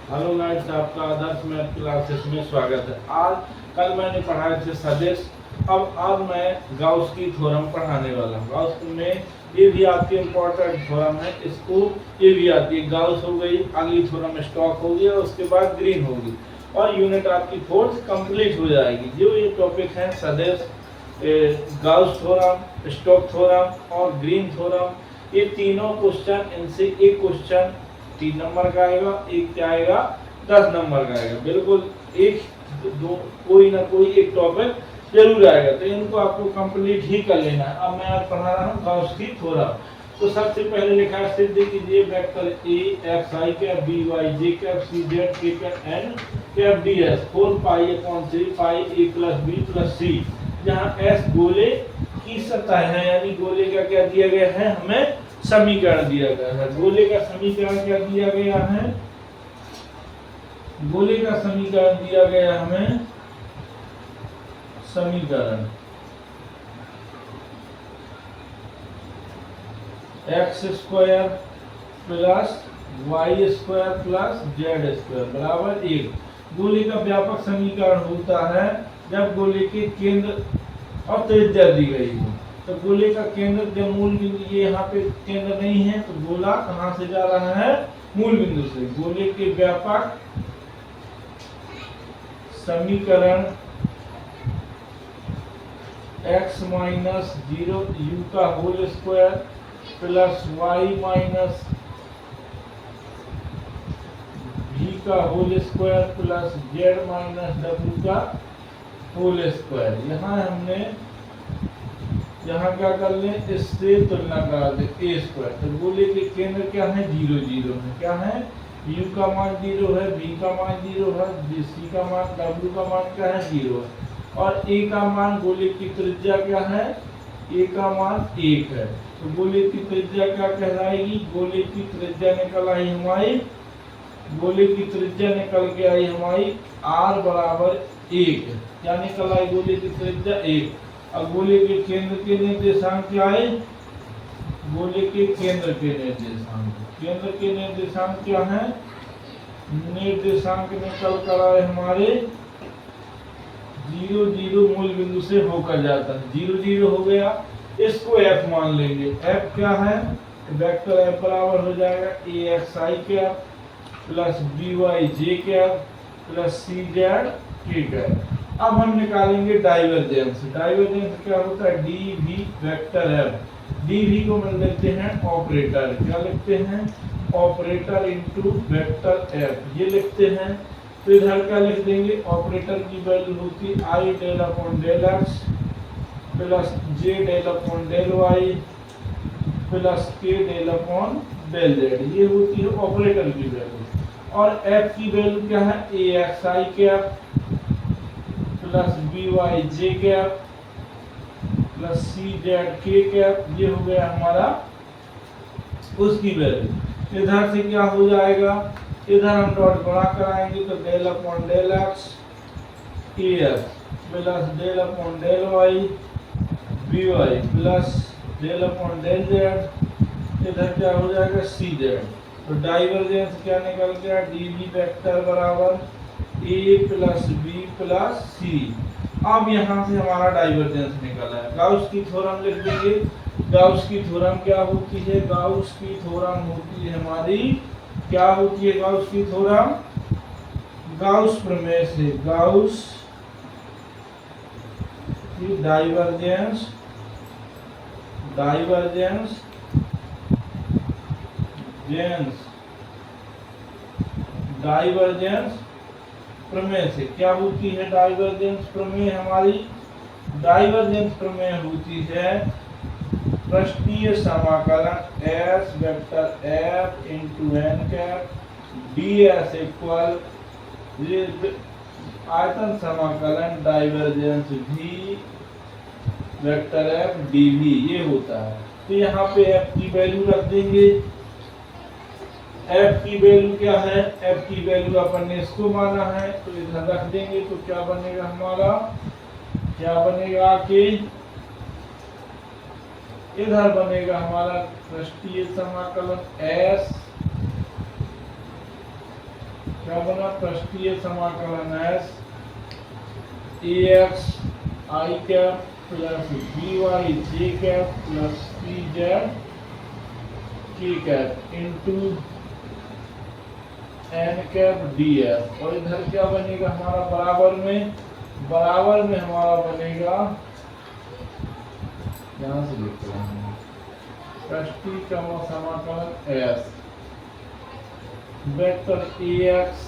Hello guys, आपका आदर्श math classes में स्वागत है। आज कल मैंने पढ़ाए थे सदिश। अब मैं गाउस की थ्योरम पढ़ाने वाला हूँ। गाउस में ये भी आपकी इम्पोर्टेंट थ्योरम है, इसको ये भी आती है। गाउस हो गई, अगली थ्योरम स्टॉक होगी और उसके बाद ग्रीन होगी और यूनिट आपकी फोर्थ कंप्लीट हो जाएगी। जो ये टॉपिक है सदिश, गाउस थ्योरम, स्टॉक थ्योरम और ग्रीन थ्योरम, ये तीनों क्वेश्चन, इनसे एक क्वेश्चन 3 नंबर का आएगा, एक क्या आएगा 10 नंबर का आएगा। बिल्कुल एक दो कोई ना कोई एक टॉपिक जरूर आएगा, तो इनको आपको कंप्लीट ही कर लेना है। अब मैं आज पढ़ा रहा हूँ गाउस की थ्योरम। तो सबसे पहले लिखा है, सिद्ध कीजिए वेक्टर ए एक्स आई कैप बी वाई जे कैप सी जेड के cap N cap D S 4 pi upon 3 pi A plus B plus C, जहाँ एस गोले की सतह है, यानी गोले का क्या दिया गया है, हमें समीकरण दिया गया है। गोले का समीकरण क्या दिया गया है, गोले का समीकरण दिया गया हमें समीकरण x square plus y square plus z square बराबर 1। गोले का व्यापक समीकरण होता है जब गोले के केंद्र और त्रिज्या दी गई हो। तो गोले का केंद्र, जब मूल बिंदु, ये यहाँ पे केंद्र नहीं है, तो गोला कहाँ से जा रहा है, मूल बिंदु से। गोले के व्यापक समीकरण x माइनस 0 u का whole square plus y minus v का whole square plus z minus w का होल स्क्वायर। यहाँ क्या कर ले, इससे तुलना करा दे ए स्क्वायर। तो गोले के केंद्र क्या है, 0 0 है। क्या है, u का मान 0 है, v का मान 0 है, c का मान, w का मान क्या है, 0 है। और a का मान, गोले की त्रिज्या क्या है, a का मान 1 है। तो गोले की त्रिज्या क्या कहलाएगी, गोले की त्रिज्या निकल आई हमारी, गोले की त्रिज्या निकल के आई हमारी r बराबर 1। क्या निकल आई, गोले की त्रिज्या 1। अब गोले के केंद्र के निर्देशांक क्या है, गोले के केंद्र के निर्देशांक, केंद्र के निर्देशांक क्या है, निर्देशांक निकल कर आए हमारे 0 0 मूल बिंदु से होकर जाता है। 0 0 हो गया, इसको f मान लेंगे। f क्या है, वेक्टर f बराबर हो जाएगा a x I cap plus b Y J cap plus c Z के कैप। अब हम निकालेंगे डाइवर्जेंस। डाइवर्जेंस क्या होता है, d v vector f. D v को हम लिखते हैं ऑपरेटर, क्या लिखते हैं, ऑपरेटर इनटू वेक्टर एफ, ये लिखते हैं। तो इधर क्या लिख देंगे, ऑपरेटर की वैल्यू होती है I del upon del x plus J del upon del Y plus K del upon del Z, ये होती है ऑपरेटर की वैल्यू। और एफ की वैल्यू क्या है, ए एक्स आई कैप प्लस बी वाई जे कैप प्लस सी जेड के कैप, ये हो गया हमारा उसकी वैल्यू। इधर से क्या हो जाएगा, इधर हम डॉट गुणा कराएंगे तो del upon del X A X plus del upon del Y B Y plus del upon del Z, इधर क्या हो जाएगा, सी जेड। तो डाइवर्जेंस क्या निकल गया, डी वी वेक्टर बराबर ए प्लस बी प्लस सी। अब यहाँ से हमारा डाइवर्जेंस निकला है। गाउस की थ्योरम लिख देंगे। गाउस की थ्योरम क्या होती है, गाउस की थ्योरम होती है हमारी, क्या होती है गाउस की थ्योरम, गाउस प्रमेय से, गाउस की डाइवर्जेंस, डाइवर्जेंस जेंस डाइवर्जेंस प्रमेय से क्या होती है, डाइवर्जेंस प्रमेय हमारी, डाइवर्जेंस प्रमेय होती है पृष्ठीय समाकलन s vector f into n cap ds equal आयतन समाकलन divergence v vector f dv, ये होता है। तो यहाँ पे f की वैल्यू रख देंगे। f की वैल्यू क्या है, f की वैल्यू अपन ने इसको माना है, तो इधर रख देंगे। तो क्या बनेगा हमारा, क्या बनेगा कि इधर बनेगा हमारा पृष्ठीय समाकलन s क्या बना, पृष्ठीय समाकलन s a x I cap plus b Y J cap plus c Z के cap into n cap d f. और इधर क्या बनेगा हमारा, बराबर में हमारा बनेगा, यहां से लिखते हैं पृष्ठीय समाकलन एस वेक्टर ए एक्स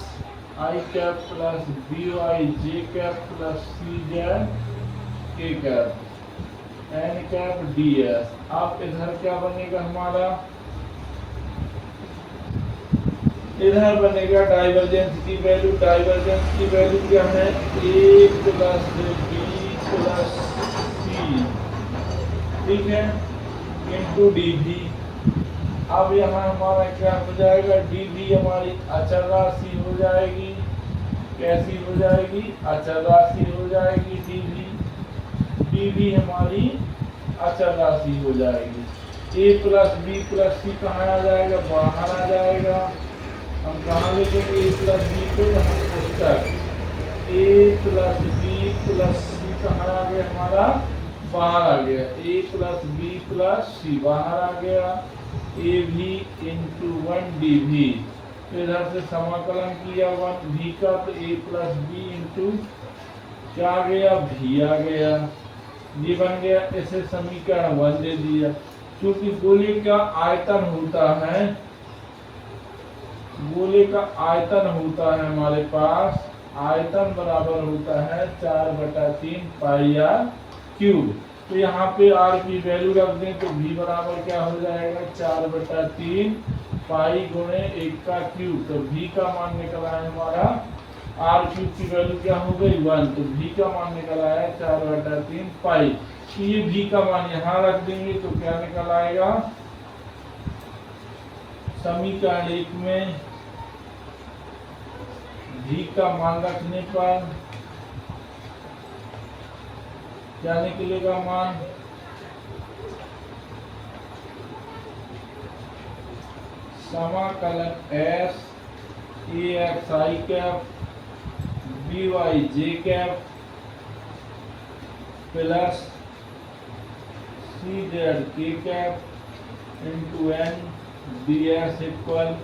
आई कैप प्लस बी वाई जे कैप प्लस सी जेड के cap N cap D s. अब इधर क्या बनेगा हमारा, इधर बनेगा डाइवर्जेंस की वैल्यू। डाइवर्जेंस की वैल्यू क्या है, ए प्लस बी प्लस सी, ठीक है, इंटू डी भी। अब यहाँ हमारा क्या हो जाएगा, डी भी हमारी अचल राशि हो जाएगी। कैसी हो जाएगी, अचल राशि हो जाएगी डी भी हमारी अचल राशि हो जाएगी। ए प्लस बी प्लस सी कहाँ आ जाएगा, बाहर आ जाएगा। हम कहाँ लिखेंगे ए प्लस बी को, यहाँ पुस्तक ए प्लस बी प्लस सी कहाँ आ गया हमारा, बाहर आ गया। ए प्लस बी प्लस सी बाहर आ गया, ए भी इंटू वन डी भी। तो इधर से समाकलन किया वन भी का, तो ए प्लस बी इंटू क्या आ गया, भी आ गया, ये बन गया। इसे समीकरण 1 दे दिया। क्योंकि गोले का आयतन होता है, गोले का आयतन होता है हमारे पास, आयतन बराबर होता है 4/3 पाई आर क्यूब। तो यहाँ पे आर की वैल्यू रख दें तो v बराबर क्या हो जाएगा, 4/3 पाई गुणे 1 का क्यूब। तो v का मान निकला है हमारा, आर क्यूब की वैल्यू क्या हो गई 1, तो v का मान निकला है 4/3 पाई। तो ये v का मान यहाँ रख देंगे तो क्या निकल आएगा, समीकरण 1 में v का मान रखने पर क्या निकलेगा मान, समाकलन s a x I cap B Y J cap plus c Z के cap into n d s equal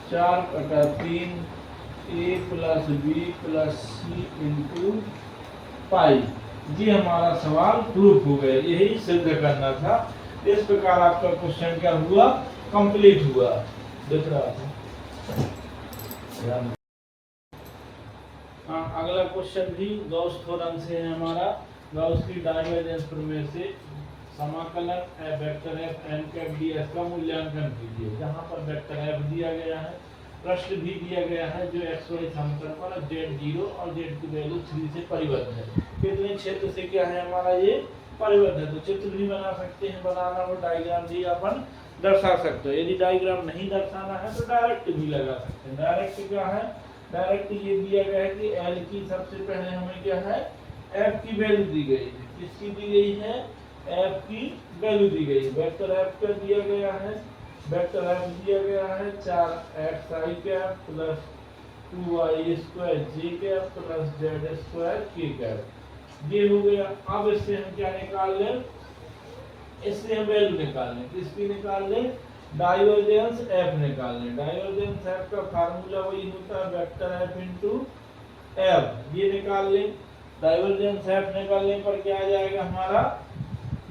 4/3 a plus B plus c into pi. ये हमारा सवाल प्रूफ हो गया, यही सिद्ध करना था। इस प्रकार आपका क्वेश्चन क्या हुआ, कंप्लीट हुआ। दिख रहा था। अगला क्वेश्चन भी गॉस थ्योरम से है हमारा। गॉस की डाइवर्जेंस प्रमेय से समाकलन vector f n cap D s का मूल्यांकन कीजिए। जहां पर वेक्टर एफ दिया गया है, प्रश्न भी दिया गया है जो एक्स वाई समतल पर z0 और z की वैल्यू 3 से परिबद्ध है। कितने क्षेत्र से क्या है हमारा, ये परिबद्ध है। तो चित्र भी बना सकते हैं, बनाना वो डायग्राम भी अपन दर्शा सकते हो। यदि डायग्राम नहीं दर्शाना है तो डायरेक्ट भी लगा सकते हैं। डायरेक्ट क्या है, डायरेक्ट ये दिया गया है कि एल की सबसे पहले हमें क्या है, एफ की वैल्यू दी गई है। किसकी दी गई है, एफ की वैल्यू दी गई है। वेक्टर एफ का दिया गया है, वेक्टर एफ दिया गया है 4x i cap plus 2y square j cap plus z square k cap. ये हो गया। अब इससे हम क्या निकाल लें, इससे हम वैल्यू निकाल लें। किसकी निकाल लें, डाइवर्जेंस एफ निकाल लें। डाइवर्जेंस एफ का फार्मूला वही होता है वेक्टर एफ इंटू एफ। ये निकाल लें। डाइवर्जेंस एफ निकालने पर क्या आ जाएगा हमारा,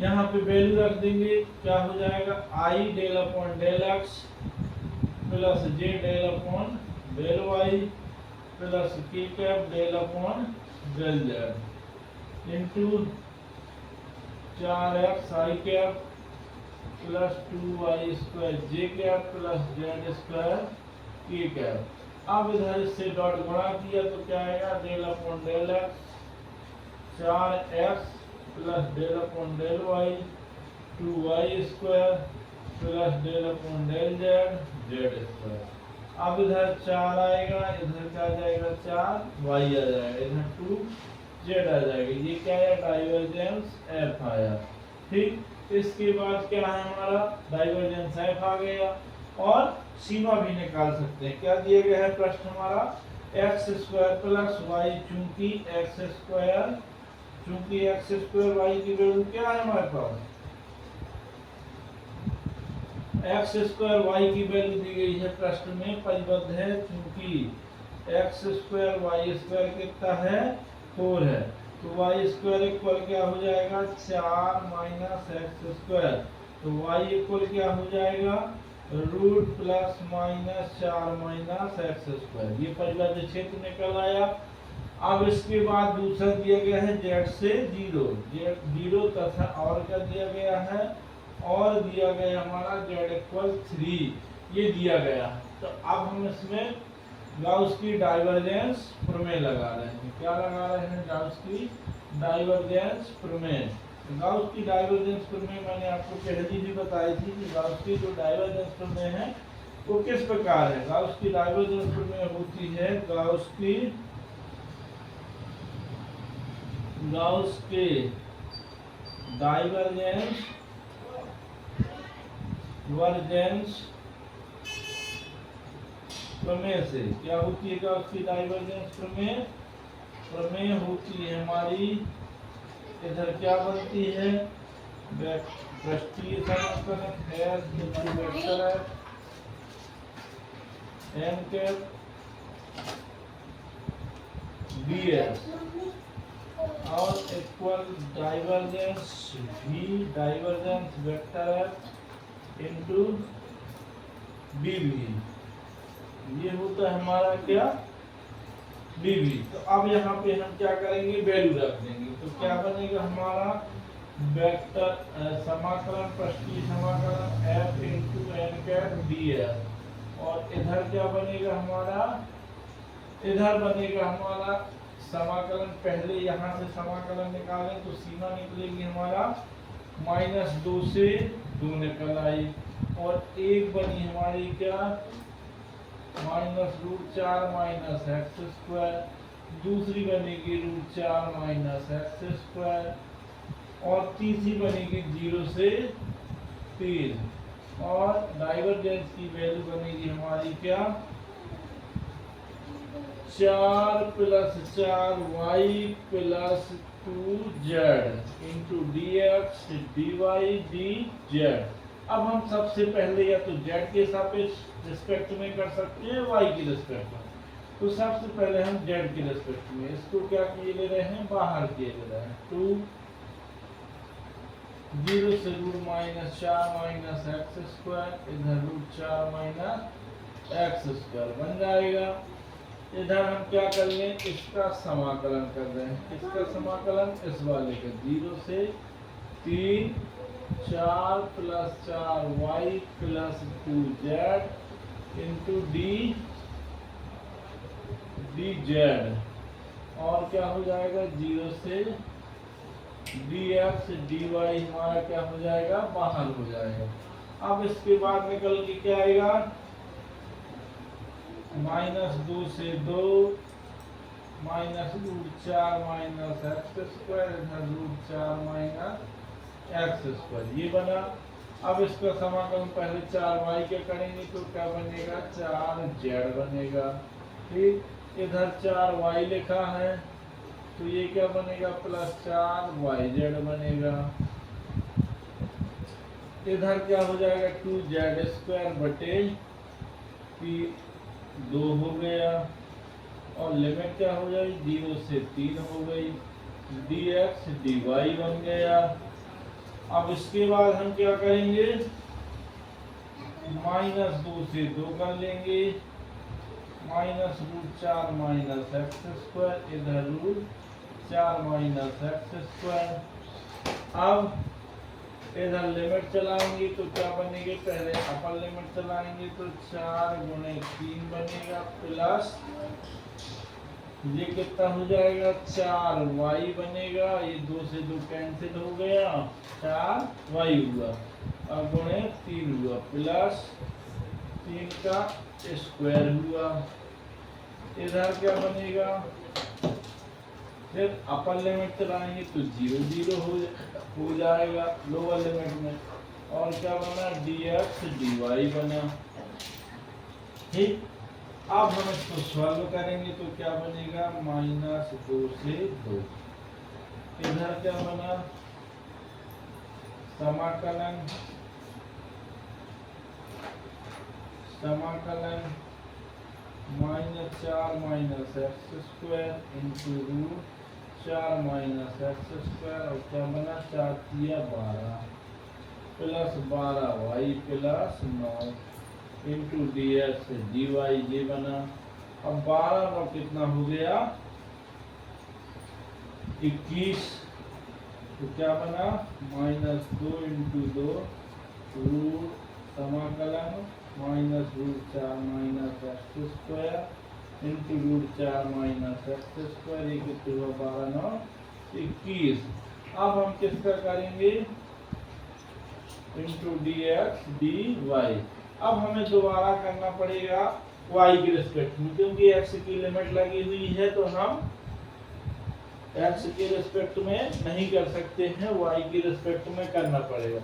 यहाँ पे वैल्यू रख देंगे, क्या हो जाएगा, i del upon del x plus J del upon del Y plus k cap del upon del z into 4x i cap plus 2y square j cap plus z square k cap. अब इधर इससे dot गुणा किया तो क्या आएगा, del upon del x 4x plus del upon del y 2y square plus del upon del z z square. अब इधर 4 आएगा, इधर क्या आ जाएगा 4y आ जाएगा, इधर 2z आ जाएगा। ये क्या है, डाइवर्जेंस एफ आया। ठीक, इसके बाद क्या है हमारा, डाइवर्जेंस एफ आ गया और सीमा भी निकाल सकते हैं। क्या दिया गया है प्रश्न हमारा, एक्स स्क्वायर प्लस वाई, चूंकि एक्स स्क्वायर वाई की वैल्यू क्या है हमारे पास, एक्स स्क्वायर वाई की वैल्यू दी गई है प्रश्न में, परिबद्ध है, चूंकि एक्स स्क्वायर वाई स्क्वायर कितना है 4 है, तो वाई स्क्वायर इक्वल क्या हो जाएगा 4 माइनस एक्स स्क्वायर, तो वाई इक्वल क्या हो जाएगा root plus minus 4 minus x square, ये परिबद्ध क्षेत्र निकल आया। अब इसके बाद दूसरा दिया गया है जेड से 0 तथा और क्या दिया गया है, और दिया गया हमारा जेड इक्वल 3, ये दिया गया। तो अब हम इसमें गाउस की डाइवर्जेंस प्रमेय लगा रहे हैं। क्या लगा रहे हैं, गाउस की डाइवर्जेंस प्रमेय। गाउस की डाइवर्जेंस प्रमेय मैंने आपको पहले भी बताई थी कि गाउस की जो डाइवर्जेंस प्रमेय है वो किस प्रकार है। गाउस की डाइवर्जेंस प्रमेय होती है गाउस के डाइवर्जेंस प्रमेय से। क्या होती है गाउस की डाइवर्जेंस प्रमेय होती है हमारी, इधर क्या बनती है, पृष्ठीय समाकलन है वेक्टर एन कैप ds और इक्वल डाइवर्जेंस वेक्टर है इनटू dv, ये होता है हमारा क्या dv। तो अब यहाँ पे हम क्या करेंगे, वैल्यू रख देंगे, तो क्या बनेगा हमारा वेक्टर समाकलन पृष्ठीय समाकलन f into n cap ds, और इधर क्या बनेगा हमारा, इधर बनेगा हमारा समाकलन, पहले यहाँ से समाकलन निकालें तो सीमा निकलेगी हमारा -2 से 2 निकल आई, और एक बनी हमारी क्या -√4 माइनस एक्स स्क्वायर, दूसरी बनेगी √4 माइनस एक्स स्क्वायर, और तीसरी बनेगी 0 से 3, और डाइवर्जेंस की वैल्यू बनेगी हमारी क्या 4 + 4y + 2z into dx dy dz। अब हम सबसे पहले या तो z के सापेक्ष रिस्पेक्ट में कर सकते हैं y की रिस्पेक्ट में, तो सबसे पहले हम z के रिस्पेक्ट में इसको क्या किए ले रहे हैं, बाहर किए ले रहे हैं, 2 0 से √4 माइनस एक्स स्क्वायर, इधर √4 माइनस एक्स स्क्वायर बन जाएगा। इधर हम क्या कर लें, इसका समाकलन कर रहे हैं, इसका समाकलन इस वाले का 0 से 3 4 + 4y + 2z इंटू dz, और क्या हो जाएगा 0 से dx dy हमारा क्या हो जाएगा, बाहर हो जाएगा। अब इसके बाद निकल के क्या आएगा, -2 से 2 -√4 माइनस एक्स स्क्वायर, इधर √4 माइनस एक्स स्क्वायर, ये बना। अब इसका समाकलन पहले 4y के करेंगे तो क्या बनेगा 4z बनेगा, ठीक, इधर 4y लिखा है तो ये क्या बनेगा +4yz बनेगा, इधर क्या हो जाएगा 2z² बटे 2 हो गया, और लिमिट क्या हो जाएगी 0 से 3 हो गई, dx dy बन गया। अब इसके बाद हम क्या करेंगे, -2 से 2 कर लेंगे, -√4 माइनस एक्स स्क्वायर, इधर √4 माइनस एक्स स्क्वायर। अब इधर लिमिट चलाएंगे तो क्या बनेगी, पहले अपर लिमिट चलाएंगे तो 4 × 3 बनेगा, प्लस ये कितना हो जाएगा 4y बनेगा, ये 2 से 2 कैंसिल हो गया, 4y हुआ, अब गुणे 3 हुआ, प्लस 3 का स्क्वायर हुआ, इधर क्या बनेगा, फिर अपर लिमिट चलाएंगे तो 0 0 हो जाएगा लोअर लिमिट में, और क्या बना dx dy बना, ठीक, अब हम इसको सॉल्व करेंगे तो क्या बनेगा, -2 से 2। इधर क्या बना, समाकलन -4 -x² इंटू √4 -x² और क्या बना, 4 तिया 12 plus 12y plus 9 into dx dy ये बना। अब 12 में कितना हो गया, 21, तो क्या बना, -2 इंटू 2 रूट समाकलन -√4 -x² इंटू √4 -x², ये कितने हुआ, 12 9 21। अब हम किसका करेंगे, इंटू dx dy। अब हमें दोबारा करना पड़ेगा y के रिस्पेक्ट में, क्योंकि x की लिमिट लगी हुई है तो हम x के रिस्पेक्ट में नहीं कर सकते हैं, y के रिस्पेक्ट में करना पड़ेगा।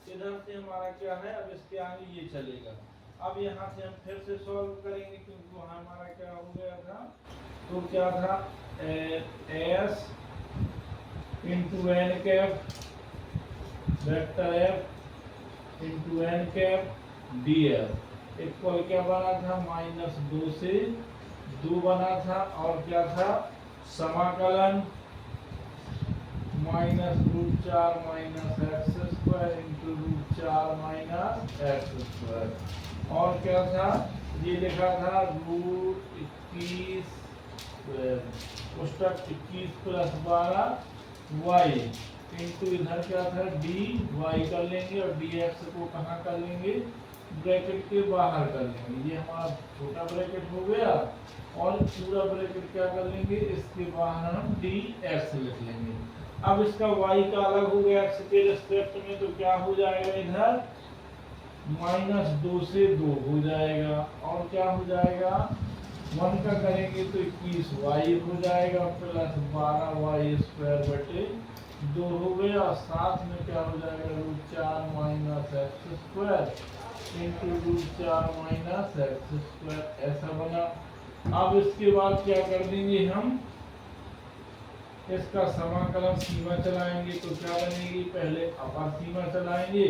इधर से हमारा क्या है, अब इसके आगे ये चलेगा। अब यहाँ से हम फिर से सॉल्व करेंगे, क्योंकि वहाँ हमारा क्या हो गया था, तो क्या था, s into n cap vector f into n cap df equal क्या बना था, -2 से 2 बना था, और क्या था, समाकलन -√4 -x² इंटू √4 -x², और क्या था, ये लिखा था √21 पुस्तक 21 प्लस 12 y इंटू इधर क्या था, dy कर लेंगे और dx को कहाँ कर लेंगे, ब्रैकेट के बाहर कर लेंगे। ये हमारा छोटा ब्रैकेट हो गया, और पूरा ब्रैकेट क्या कर लेंगे, इसके बाहर हम dx लिख लेंगे। अब इसका y का अलग हो गया x के रिस्पेक्ट में, तो क्या हो जाएगा, इधर -2 से 2 हो जाएगा, और क्या हो जाएगा, 1 का करेंगे तो 21y हो जाएगा प्लस 12y² बटे 2 हो गया, और साथ में क्या हो जाएगा, √4 -x² इंटू √4 -x², ऐसा बना। अब इसके बाद क्या कर देंगे, हम इसका समाकलन सीमा चलाएंगे, तो क्या बनेगी, पहले अपर सीमा चलाएंगे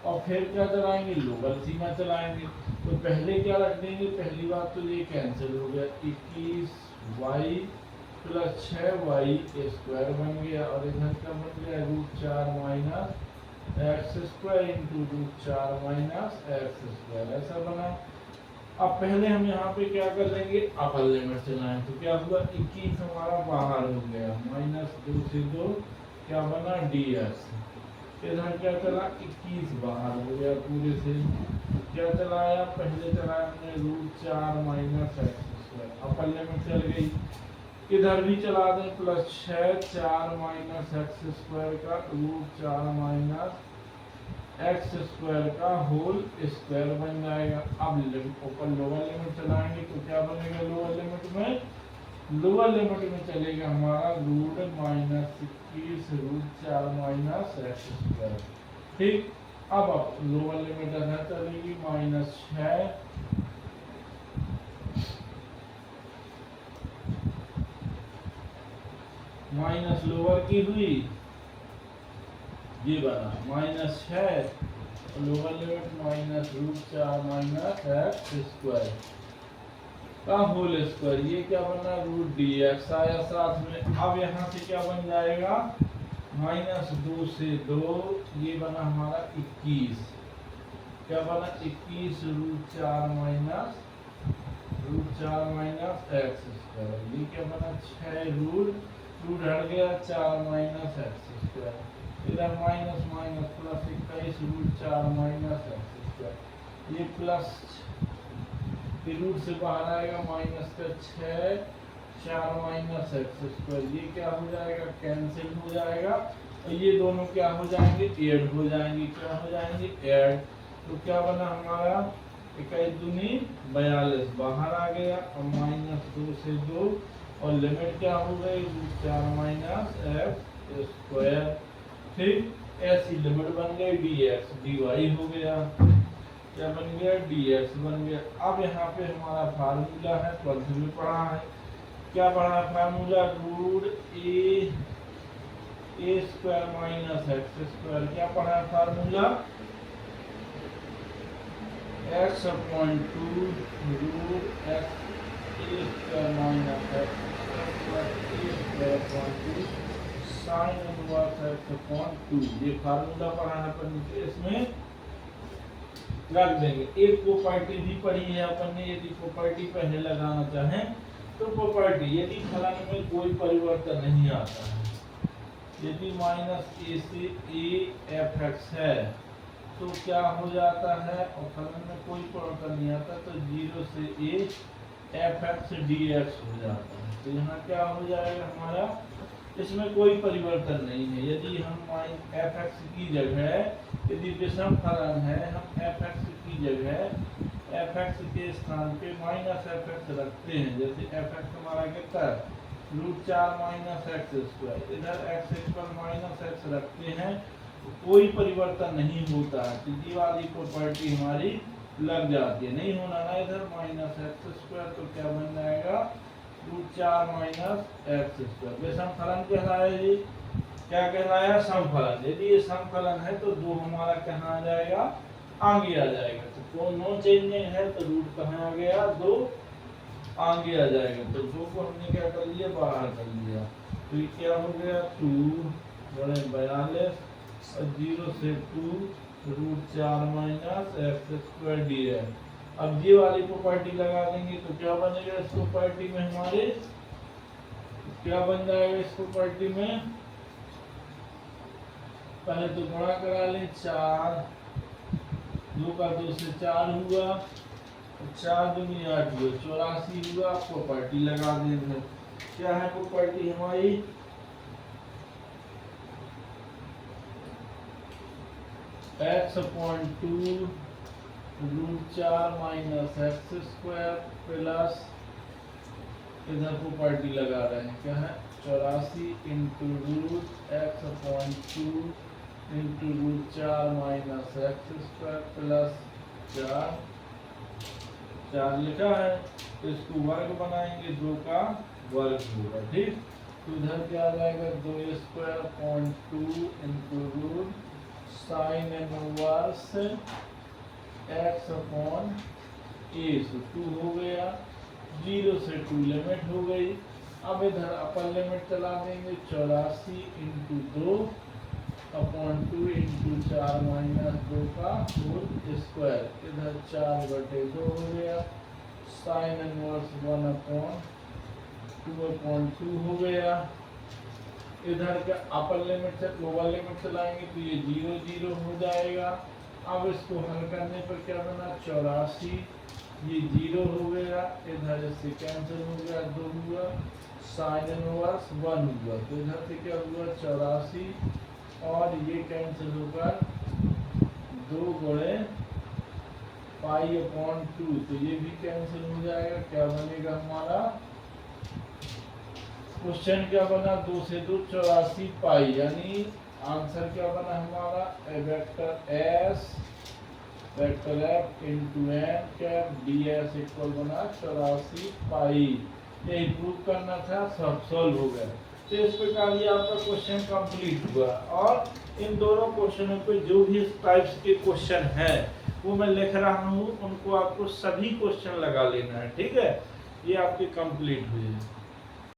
और फिर क्या चलाएंगे, लोअर सीमा चलाएंगे। तो पहले क्या रख देंगे, पहली बात तो ये कैंसिल हो गया, 21y प्लस 6y² बन गया, और इधर क्या बन गया, √4 -x² इंटू √4 -x², ऐसा बना। अब पहले हम यहाँ पे क्या कर लेंगे, अपर लिमिट चलाएं, तो क्या हुआ, 21 हमारा बाहर हो गया, -2 से 2 क्या बना, dx। इधर क्या चला, 21 बाहर हो गया पूरे से, क्या चलाया, पहले चलाया हमने √4 -x², अपर लिमिट चल गई। इधर भी चला दें, +6 4 -x² का √4 -x² का होल स्क्वायर बन जाएगा। अब ऊपर लोअर लिमिट चलाएंगे तो क्या बनेगा, लोअर लिमिट में चलेगा हमारा √-21 √4 -x²। ठीक, अब लोअर लिमिट इधर चलेगी -6 माइनस लोअर की हुई, ये बना -6 लोअर लिमिट -√4 -x² का होल स्क्वायर, ये क्या बना, √dx आया साथ में। अब यहाँ से क्या बन जाएगा, -2 से 2, ये बना हमारा 21, क्या बना, 21 √4 -x², ये क्या बना, 6 रूट हट गया, 4 -x², इधर माइनस प्लस 21 √4 -x², ये प्लस रूट से बाहर आएगा, माइनस का 6 4 -x², ये क्या हो जाएगा, कैंसिल हो जाएगा, और ये दोनों क्या हो जाएंगे, ऐड हो जाएंगे, क्या हो जाएंगे, ऐड। तो क्या बना हमारा, 21 दूनी 42 बाहर आ गया, और -2 से 2, और लिमिट क्या हो गई, √4 -x²। ठीक, ऐसी लिमिट बन गई, dx dy हो गया। क्या बन गया, dx बन गया। अब यहाँ पे हमारा फार्मूला है, 12th में पढ़ा है, क्या पढ़ा formula, root a square minus x square, क्या पढ़ा formula, x upon 2 root x a square minus x plus a square upon 2 sine inverse x upon 2। ये फार्मूला पढ़ा है अपन ने, इसमें रख देंगे। एक प्रॉपर्टी भी पढ़ी है अपन ने, यदि प्रॉपर्टी पहले लगाना चाहें तो प्रॉपर्टी, यदि फलन में कोई परिवर्तन नहीं आता है, यदि माइनस ए से ए एफ एक्स है तो क्या हो जाता है, और फलन में कोई परिवर्तन नहीं आता तो 0 से A F x D x हो जाता है। तो यहाँ क्या हो जाएगा हमारा, इसमें कोई परिवर्तन नहीं है। यदि हम एफ एक्स की जगह, यदि विषम फलन है, हम एफ एक्स की जगह एफ एक्स के स्थान पे माइनस एफ एक्स रखते हैं, जैसे एफ एक्स हमारा कितना है रूट 4 माइनस एक्स स्क्वायर, इधर एक्स पर माइनस एक्स रखते हैं तो कोई परिवर्तन नहीं होता है, सीधी वाली प्रॉपर्टी हमारी लग जाती है। नहीं होना ना इधर माइनस एक्स स्क्वायर, तो क्या बन जाएगा रूट 4 माइनस एक्स स्क्वायर। विषम फलन कहलाया जी, क्या कहलाया, समफलन। यदि ये समफलन है तो दो हमारा कहाँ आ जाएगा, आगे आ जाएगा। तो नो चेंजिंग है तो रूट कहाँ आ गया, 2 आगे आ जाएगा। तो 2 को हमने क्या कर लिया, बाहर कर लिया। तो ये क्या हो गया 2 बड़े 42 और 0 से 2 root 4 minus x square d है। अब ये वाली प्रॉपर्टी लगा देंगे तो क्या बनेगा इस प्रॉपर्टी में हमारे, क्या बन जाएगा इस प्रॉपर्टी में, पहले तो गुणा करा लें, 4 2 का 2 से 4 हुआ, 4 दूनी 8 हुआ, 84 हुआ। प्रॉपर्टी लगा देंगे, क्या है प्रॉपर्टी हमारी, x upon 2 root 4 minus x square plus, इधर प्रॉपर्टी लगा रहे हैं, क्या है 84 into root x upon 2 into root 4 minus x square plus 4 लिखा है। तो इसको वर्ग बनाएंगे, 2 का वर्ग होगा, ठीक। तो इधर क्या आ जाएगा 2 square upon 2 into root sine inverse x upon a, से 2 हो गया, 0 से 2 लिमिट हो गई। अब इधर अपर लिमिट चला देंगे, 84 इंटू 2 अपॉन 2 इंटू 4 माइनस 2 का होल स्क्वायर, इधर 4/2 हो गया, साइन इनवर्स 1 अपॉन 2 हो गया। इधर का अपर लिमिट से लोअर लिमिट चलाएंगे तो ये 0 0 हो जाएगा। अब इसको हल करने पर क्या बना 84, ये 0 हो गया, इधर इससे कैंसिल हो गया, 2 हुआ, साइन इनवर्स 1 हुआ। तो इधर से क्या हुआ 84 और ये कैंसिल होकर 2 गुणे पाई अपॉन 2, तो ये भी कैंसिल हो जाएगा। क्या बनेगा हमारा क्वेश्चन, क्या बना 2 से 2 84 पाई, यानी आंसर क्या बना हमारा, vector s vector f into n cap D s equal बना 84 पाई। यही प्रूव करना था, सब सॉल्व हो गया। तो इस प्रकार ये आपका क्वेश्चन कंप्लीट हुआ। और इन दोनों क्वेश्चनों पे जो भी इस टाइप्स के क्वेश्चन है वो मैं लिख रहा हूँ, उनको आपको सभी क्वेश्चन लगा लेना है, ठीक है। ये आपके कंप्लीट हुए।